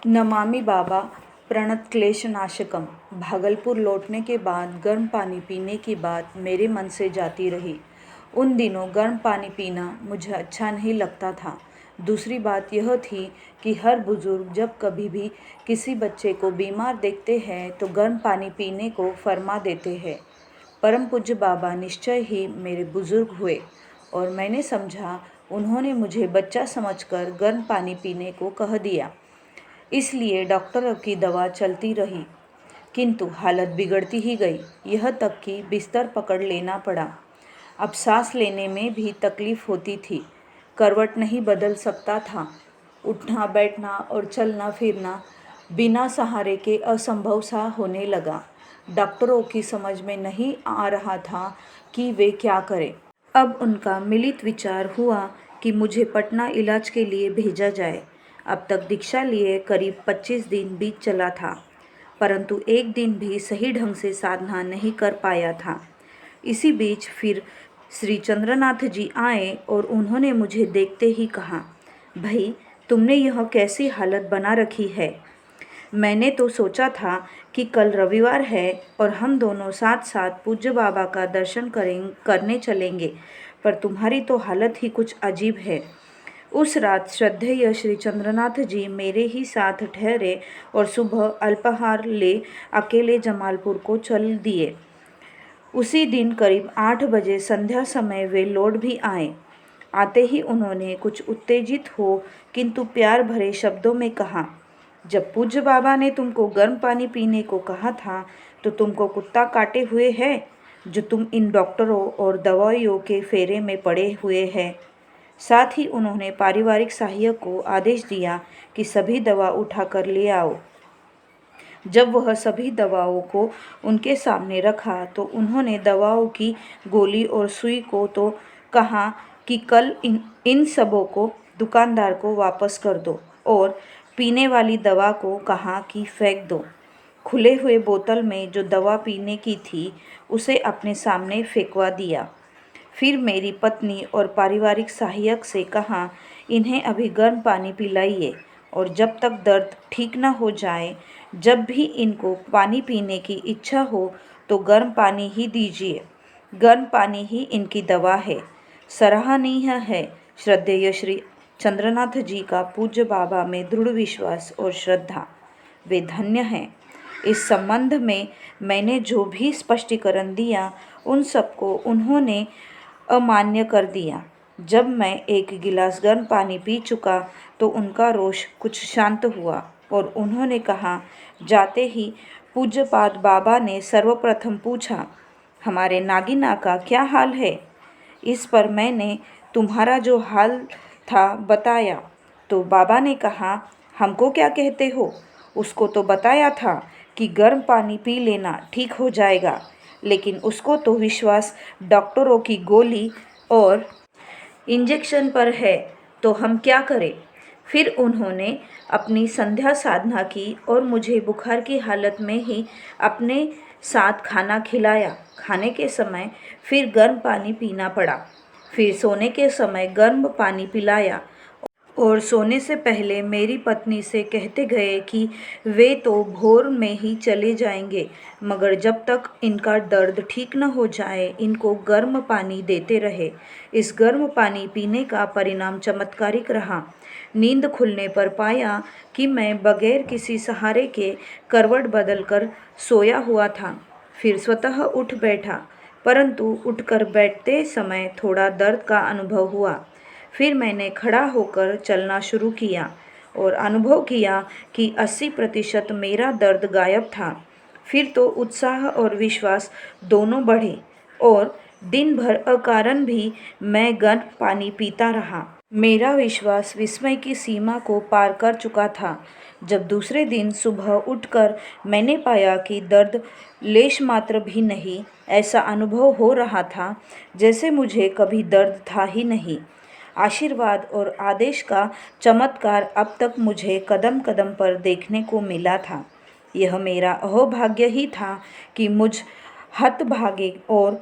नमामि बाबा प्रणत क्लेश नाशकम। भागलपुर लौटने के बाद गर्म पानी पीने की बात मेरे मन से जाती रही। उन दिनों गर्म पानी पीना मुझे अच्छा नहीं लगता था। दूसरी बात यह थी कि हर बुजुर्ग जब कभी भी किसी बच्चे को बीमार देखते हैं तो गर्म पानी पीने को फरमा देते हैं। परम पूज्य बाबा निश्चय ही मेरे बुजुर्ग हुए और मैंने समझा उन्होंने मुझे बच्चा समझकर गर्म पानी पीने को कह दिया। इसलिए डॉक्टरों की दवा चलती रही, किंतु हालत बिगड़ती ही गई। यह तक कि बिस्तर पकड़ लेना पड़ा। अब सांस लेने में भी तकलीफ होती थी। करवट नहीं बदल सकता था। उठना बैठना और चलना फिरना बिना सहारे के असंभव सा होने लगा। डॉक्टरों की समझ में नहीं आ रहा था कि वे क्या करें। अब उनका मिलित विचार हुआ कि मुझे पटना इलाज के लिए भेजा जाए। अब तक दीक्षा लिए करीब 25 दिन बीत चला था, परंतु एक दिन भी सही ढंग से साधना नहीं कर पाया था। इसी बीच फिर श्री चंद्रनाथ जी आए और उन्होंने मुझे देखते ही कहा, भाई तुमने यह कैसी हालत बना रखी है। मैंने तो सोचा था कि कल रविवार है और हम दोनों साथ साथ पूज्य बाबा का दर्शन करने चलेंगे, पर तुम्हारी तो हालत ही कुछ अजीब है। उस रात श्रद्धेय श्री चंद्रनाथ जी मेरे ही साथ ठहरे और सुबह अल्पाहार ले अकेले जमालपुर को चल दिए। उसी दिन करीब 8 बजे संध्या समय वे लौट भी आए। आते ही उन्होंने कुछ उत्तेजित हो किंतु प्यार भरे शब्दों में कहा, जब पूज्य बाबा ने तुमको गर्म पानी पीने को कहा था तो तुमको कुत्ता काटे हुए है जो तुम इन डॉक्टरों और दवाइयों के फेरे में पड़े हुए हैं। साथ ही उन्होंने पारिवारिक सहायक को आदेश दिया कि सभी दवा उठा कर ले आओ। जब वह सभी दवाओं को उनके सामने रखा तो उन्होंने दवाओं की गोली और सुई को तो कहा कि कल इन सबों को दुकानदार को वापस कर दो और पीने वाली दवा को कहा कि फेंक दो। खुले हुए बोतल में जो दवा पीने की थी उसे अपने सामने फेंकवा दिया। फिर मेरी पत्नी और पारिवारिक सहायक से कहा, इन्हें अभी गर्म पानी पिलाइए और जब तक दर्द ठीक न हो जाए, जब भी इनको पानी पीने की इच्छा हो तो गर्म पानी ही दीजिए। गर्म पानी ही इनकी दवा है। सराहनीय है श्रद्धेय श्री चंद्रनाथ जी का पूज्य बाबा में दृढ़ विश्वास और श्रद्धा। वे धन्य हैं। इस संबंध में मैंने जो भी स्पष्टीकरण दिया उन सबको उन्होंने अमान्य कर दिया। जब मैं एक गिलास गर्म पानी पी चुका तो उनका रोष कुछ शांत हुआ और उन्होंने कहा, जाते ही पूज्यपाद बाबा ने सर्वप्रथम पूछा, हमारे नागिना का क्या हाल है। इस पर मैंने तुम्हारा जो हाल था बताया तो बाबा ने कहा, हमको क्या कहते हो। उसको तो बताया था कि गर्म पानी पी लेना ठीक हो जाएगा, लेकिन उसको तो विश्वास डॉक्टरों की गोली और इंजेक्शन पर है, तो हम क्या करें। फिर उन्होंने अपनी संध्या साधना की और मुझे बुखार की हालत में ही अपने साथ खाना खिलाया। खाने के समय फिर गर्म पानी पीना पड़ा। फिर सोने के समय गर्म पानी पिलाया और सोने से पहले मेरी पत्नी से कहते गए कि वे तो भोर में ही चले जाएंगे, मगर जब तक इनका दर्द ठीक न हो जाए इनको गर्म पानी देते रहे। इस गर्म पानी पीने का परिणाम चमत्कारिक रहा। नींद खुलने पर पाया कि मैं बगैर किसी सहारे के करवट बदलकर सोया हुआ था। फिर स्वतः उठ बैठा, परंतु उठकर बैठते समय थोड़ा दर्द का अनुभव हुआ। फिर मैंने खड़ा होकर चलना शुरू किया और अनुभव किया कि 80% मेरा दर्द गायब था। फिर तो उत्साह और विश्वास दोनों बढ़े और दिन भर अकारण भी मैं गर्म पानी पीता रहा। मेरा विश्वास विस्मय की सीमा को पार कर चुका था। जब दूसरे दिन सुबह उठकर मैंने पाया कि दर्द लेश मात्र भी नहीं, ऐसा अनुभव हो रहा था जैसे मुझे कभी दर्द था ही नहीं। आशीर्वाद और आदेश का चमत्कार अब तक मुझे कदम कदम पर देखने को मिला था। यह मेरा अहोभाग्य ही था कि मुझ हतभागे और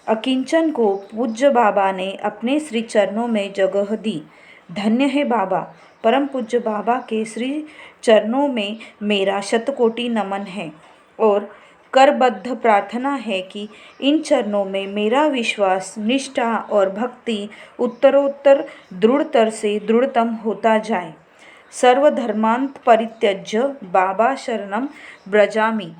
अकिंचन को पूज्य बाबा ने अपने श्री चरणों में जगह दी। धन्य है बाबा। परम पूज्य बाबा के श्री चरणों में मेरा शतकोटि नमन है और करबद्ध प्रार्थना है कि इन चरणों में मेरा विश्वास, निष्ठा और भक्ति उत्तरोत्तर दृढ़तर से दृढ़तम होता जाए। सर्वधर्मांत परित्यज्य बाबा शरणम ब्रजामि।